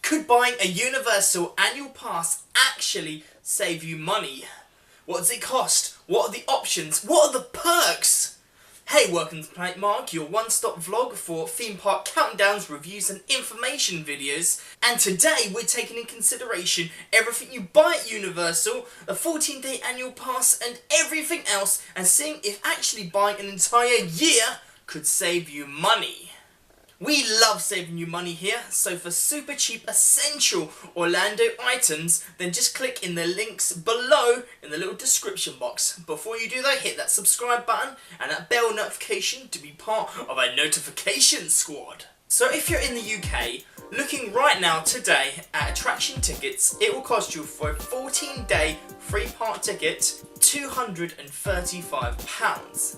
Could buying a Universal annual pass actually save you money? What does it cost? What are the options? What are the perks? Hey, welcome to Planet Mark, your one-stop vlog for theme park countdowns, reviews and information videos. And today we're taking in consideration everything you buy at Universal, a 14-day annual pass and everything else, and seeing if actually buying an entire year could save you money. We love saving you money here, so for super cheap essential Orlando items, then just click in the links below in the little description box. Before you do though, hit that subscribe button and that bell notification to be part of our notification squad. So if you're in the UK, looking right now today at attraction tickets, it will cost you for a 14-day free park ticket £235.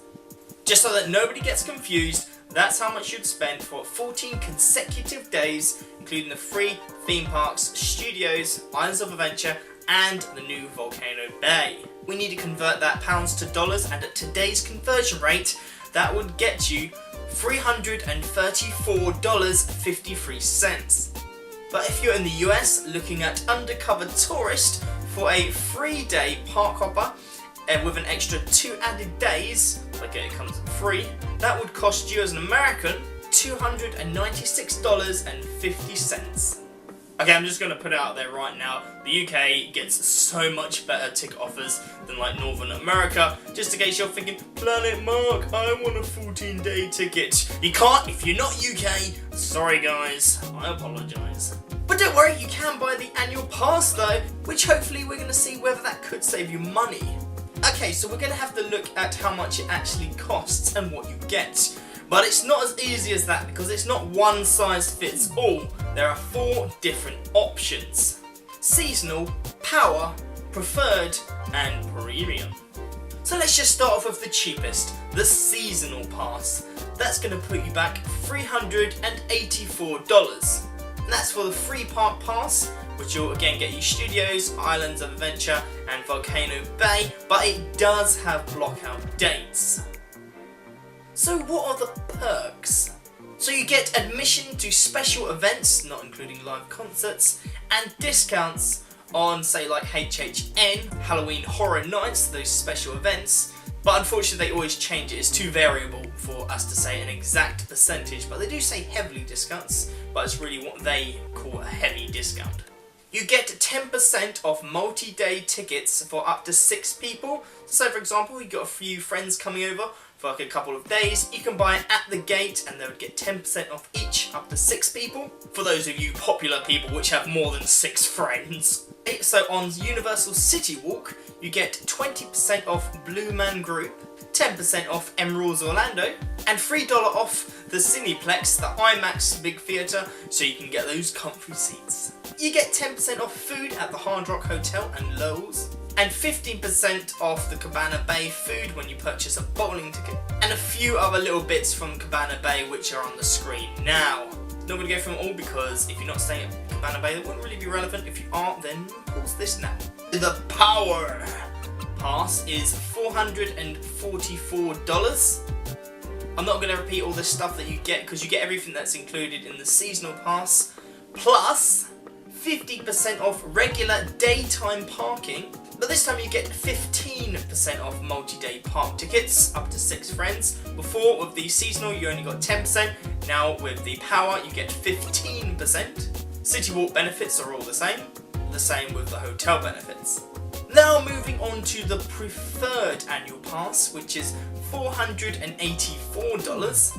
Just so that nobody gets confused, that's how much you'd spend for 14 consecutive days, including the free theme parks, studios, Islands of Adventure, and the new Volcano Bay. We need to convert that pounds to dollars, and at today's conversion rate, that would get you $334.53. But if you're in the US looking at undercover tourist for a 3-day park hopper, with an extra 2 added days, okay, it comes free, that would cost you as an American $296.50. Okay, I'm just going to put it out there right now, the UK gets so much better ticket offers than like Northern America. Just in case you're thinking, Planet Mark, I want a 14-day ticket. You can't if you're not UK. Sorry guys, I apologise. But don't worry, you can buy the annual pass though, which hopefully we're going to see whether that could save you money. Okay, so we're going to have to look at how much it actually costs and what you get. But it's not as easy as that because it's not one size fits all. There are 4 different options: seasonal, power, preferred and premium. So let's just start off with the cheapest, the seasonal pass. That's going to put you back $384. And that's for the free park pass, which will again get you studios, Islands of Adventure and Volcano Bay, but it does have blockout dates. So what are the perks? So you get admission to special events, not including live concerts, and discounts on say like HHN, Halloween Horror Nights, those special events. But unfortunately they always change it, it's too variable for us to say an exact percentage, but they do say heavily discounts, but it's really what they call a heavy discount. You get 10% off multi-day tickets for up to 6 people. So for example, you got a few friends coming over for like a couple of days, you can buy it at the gate and they would get 10% off each up to 6 people. For those of you popular people which have more than 6 friends. So on Universal City Walk, you get 20% off Blue Man Group, 10% off Emeralds Orlando, and $3 off the Cineplex, the IMAX big theatre, so you can get those comfy seats. You get 10% off food at the Hard Rock Hotel and Lowe's, and 15% off the Cabana Bay food when you purchase a bowling ticket, and a few other little bits from Cabana Bay which are on the screen now. Not going to go through them all because if you're not staying at Cabana Bay, that wouldn't really be relevant. If you are, then pause this now. The Power Pass is $444. I'm not going to repeat all the stuff that you get because you get everything that's included in the seasonal pass, plus 50% off regular daytime parking, but this time you get 15% off multi-day park tickets up to 6 friends. Before with the seasonal you only got 10%, now with the power you get 15%. City Walk benefits are all the same with the hotel benefits. Now moving on to the preferred annual pass, which is $484.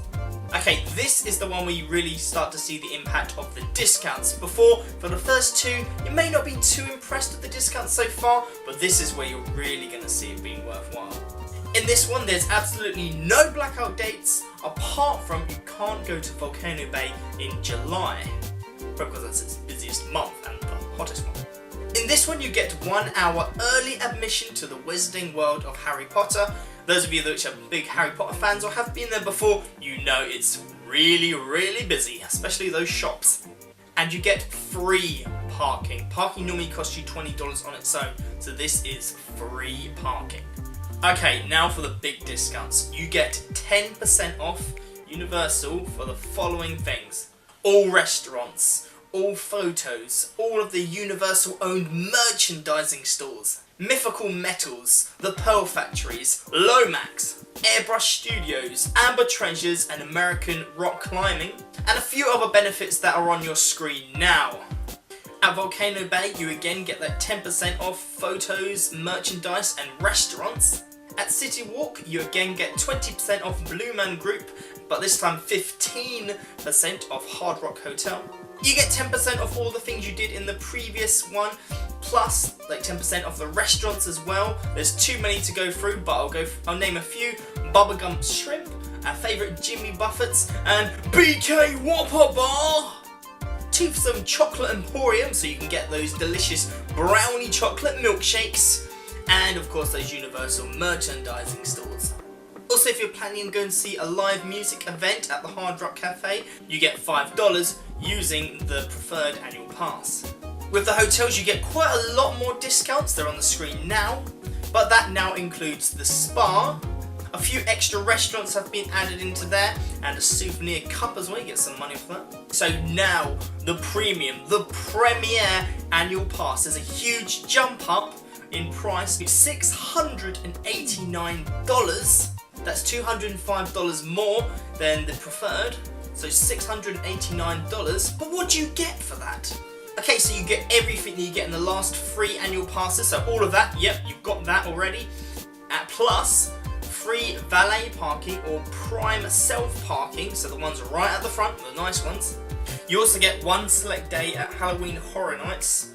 Okay, this is the one where you really start to see the impact of the discounts. Before, for the first 2, you may not be too impressed with the discounts so far, but this is where you're really going to see it being worthwhile. In this one, there's absolutely no blackout dates, apart from you can't go to Volcano Bay in July, because that's its busiest month and the hottest one. In this one, you get 1 hour early admission to the Wizarding World of Harry Potter. Those of you that are big Harry Potter fans or have been there before, you know it's really, really busy, especially those shops. And you get free parking. Parking normally costs you $20 on its own, so this is free parking. Okay, now for the big discounts. You get 10% off Universal for the following things: all restaurants, All Photos, all of the Universal owned merchandising stores, Mythical Metals, The Pearl Factories, Lomax, Airbrush Studios, Amber Treasures and American Rock Climbing, and a few other benefits that are on your screen now. At Volcano Bay you again get that 10% off photos, merchandise and restaurants. At City Walk you again get 20% off Blue Man Group, but this time 15% off Hard Rock Hotel. You get 10% off all the things you did in the previous one, plus like 10% off the restaurants as well. There's too many to go through, but I'll name a few. Bubblegum Shrimp, our favourite Jimmy Buffett's, and BK Whopper Bar. Toothsome Chocolate Emporium, so you can get those delicious brownie chocolate milkshakes, and of course those Universal merchandising stores. Also, if you're planning on going to see a live music event at the Hard Rock Cafe, you get $5 using the preferred annual pass. With the hotels you get quite a lot more discounts, they're on the screen now, but that now includes the spa. A few extra restaurants have been added into there, and a souvenir cup as well, you get some money for that. So now, the premium, the premier annual pass, there's a huge jump up in price. It's $689, that's $205 more than the preferred, so $689, but what do you get for that? Okay, so you get everything that you get in the last 3 annual passes, so all of that, yep, you've got that already, at plus free valet parking or prime self parking, so the ones right at the front, the nice ones. You also get one select day at Halloween Horror Nights,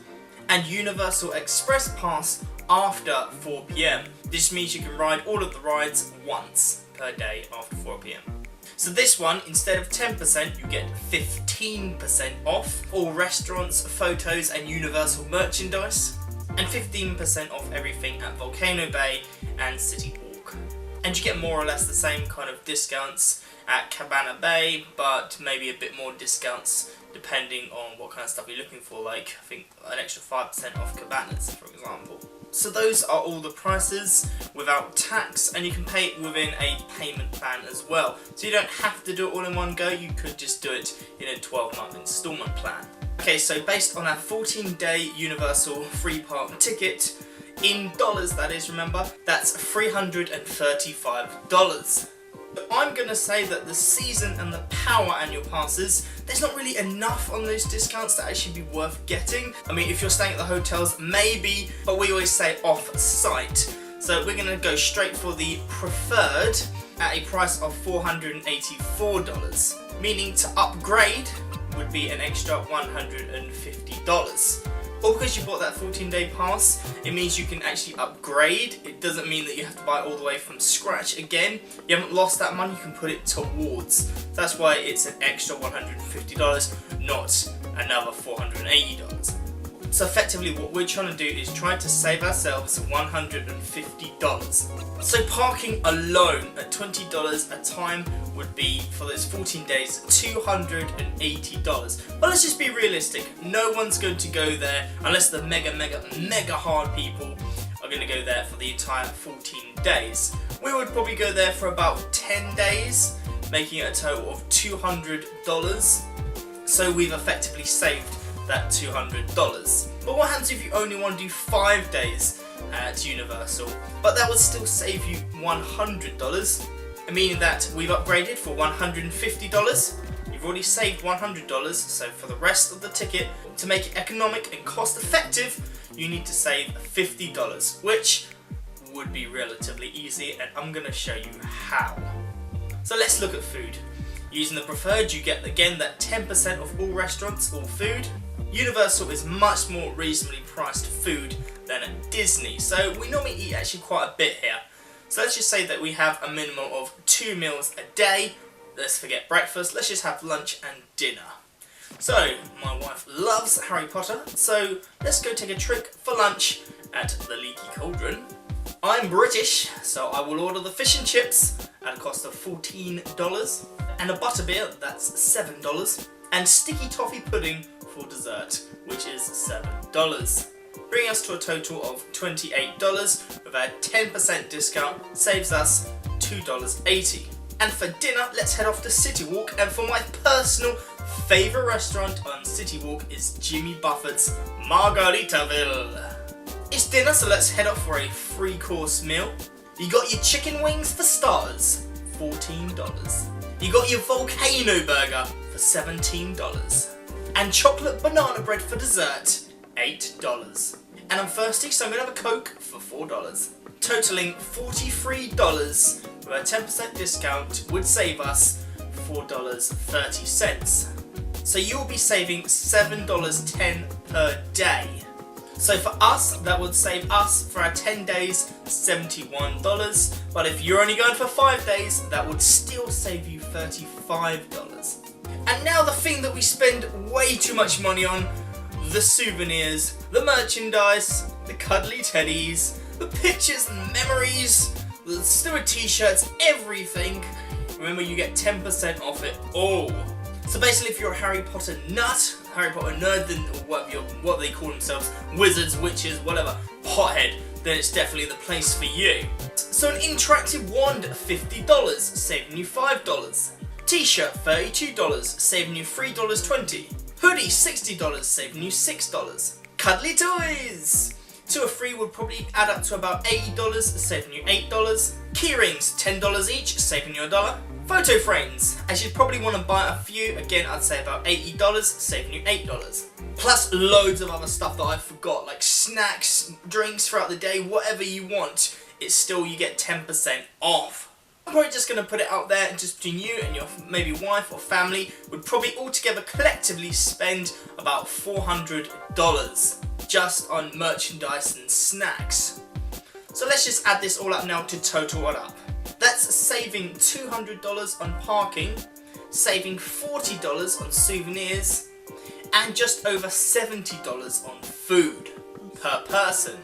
and Universal Express Pass after 4 PM. This means you can ride all of the rides once per day after 4 PM. So this one, instead of 10%, you get 15% off all restaurants, photos and Universal merchandise, and 15% off everything at Volcano Bay and City Walk. And you get more or less the same kind of discounts at Cabana Bay, but maybe a bit more discounts depending on what kind of stuff you're looking for, like I think an extra 5% off Cabanas, for example. So those are all the prices without tax, and you can pay it within a payment plan as well. So you don't have to do it all in one go, you could just do it in a 12-month installment plan. Okay, so based on our 14-day Universal free park ticket, in dollars that is, remember, that's $335. But I'm going to say that the season and the power annual passes, there's not really enough on those discounts to actually be worth getting. I mean, if you're staying at the hotels, maybe, but we always say off-site. So we're going to go straight for the preferred at a price of $484, meaning to upgrade would be an extra $150. Or because you bought that 14-day pass, it means you can actually upgrade. It doesn't mean that you have to buy it all the way from scratch again. You haven't lost that money, you can put it towards. That's why it's an extra $150, not another $480. So effectively what we're trying to do is try to save ourselves $150. So parking alone at $20 a time would be, for those 14 days, $280. But let's just be realistic, no one's going to go there unless the mega hard people are going to go there for the entire 14 days. We would probably go there for about 10 days, making it a total of $200. So we've effectively saved that $200. But what happens if you only want to do 5 days at Universal? But that would still save you $100, meaning that we've upgraded for $150. You've already saved $100, so for the rest of the ticket, to make it economic and cost effective, you need to save $50, which would be relatively easy, and I'm going to show you how. So let's look at food. Using the preferred, you get again that 10% off all restaurants, all food. Universal is much more reasonably priced food than at Disney, so we normally eat actually quite a bit here. So let's just say that we have a minimum of 2 meals a day. Let's forget breakfast, let's just have lunch and dinner. So my wife loves Harry Potter, so let's go take a trip for lunch at the Leaky Cauldron. I'm British, so I will order the fish and chips at a cost of $14, and a butterbeer, that's $7, and sticky toffee pudding for dessert, which is $7. Bringing us to a total of $28, with our 10% discount saves us $2.80. And for dinner, let's head off to City Walk, and for my personal favourite restaurant on City Walk is Jimmy Buffett's Margaritaville. It's dinner, so let's head off for a 3-course meal. You got your chicken wings for starters, $14. You got your volcano burger for $17. And chocolate banana bread for dessert, $8. And I'm thirsty, so I'm going to have a Coke for $4. Totaling $43 with a 10% discount would save us $4.30. So you'll be saving $7.10 per day. So for us, that would save us for our 10 days $71. But if you're only going for 5 days, that would still save you $35. And now the thing that we spend way too much money on, the souvenirs, the merchandise, the cuddly teddies, the pictures and memories, the stupid t-shirts, everything. Remember, you get 10% off it all. So basically, if you're a Harry Potter nut, Harry Potter nerd, then what they call themselves, wizards, witches, whatever, pothead, then it's definitely the place for you. So an interactive wand, $50, saving you $5. T-shirt, $32, saving you $3.20. Hoodie, $60, saving you $6. Cuddly toys! 2 or 3 would probably add up to about $80, saving you $8. Keyrings, $10 each, saving you $1. Photo frames, as you'd probably want to buy a few, again I'd say about $80, saving you $8. Plus loads of other stuff that I forgot, like snacks, drinks throughout the day, whatever you want, it's still, you get 10% off. I'm probably just going to put it out there, just between you and your maybe wife or family would probably altogether collectively spend about $400 just on merchandise and snacks. So let's just add this all up now to total it up. That's saving $200 on parking, saving $40 on souvenirs, and just over $70 on food per person.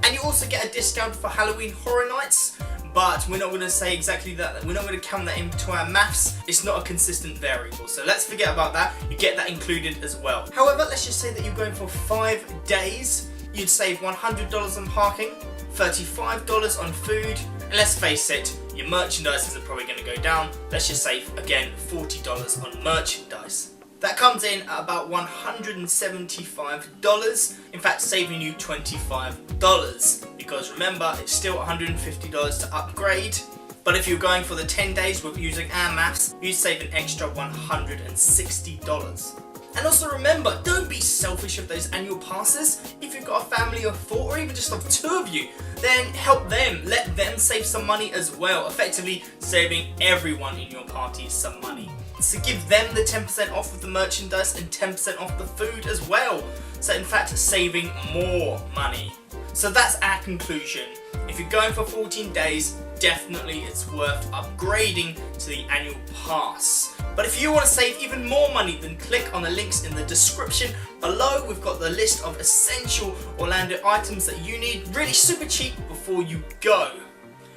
And you also get a discount for Halloween Horror Nights, but we're not going to say exactly that. We're not going to count that into our maths. It's not a consistent variable, so let's forget about that. You get that included as well. However, let's just say that you're going for 5 days. You'd save $100 on parking, $35 on food, and let's face it, your merchandises are probably going to go down. Let's just save, again, $40 on merchandise. That comes in at about $175, in fact saving you $25, because remember, it's still $150 to upgrade, but if you're going for the 10 days with using our maths, you'd save an extra $160. And also remember, don't be selfish with those annual passes. If you've got a family of 4 or even just of 2 of you, then help them, let them save some money as well, effectively saving everyone in your party some money. So give them the 10% off of the merchandise and 10% off the food as well. So in fact, saving more money. So that's our conclusion. If you're going for 14 days, definitely it's worth upgrading to the annual pass. But if you want to save even more money, then click on the links in the description below. We've got the list of essential Orlando items that you need, really super cheap before you go.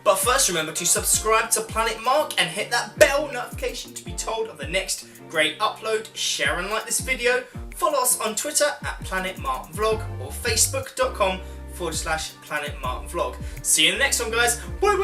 But first, remember to subscribe to Planet Mark and hit that bell notification to be told of the next great upload. Share and like this video. Follow us on Twitter at Planet Mark Vlog or Facebook.com/Planet Mark Vlog. See you in the next one, guys. Bye.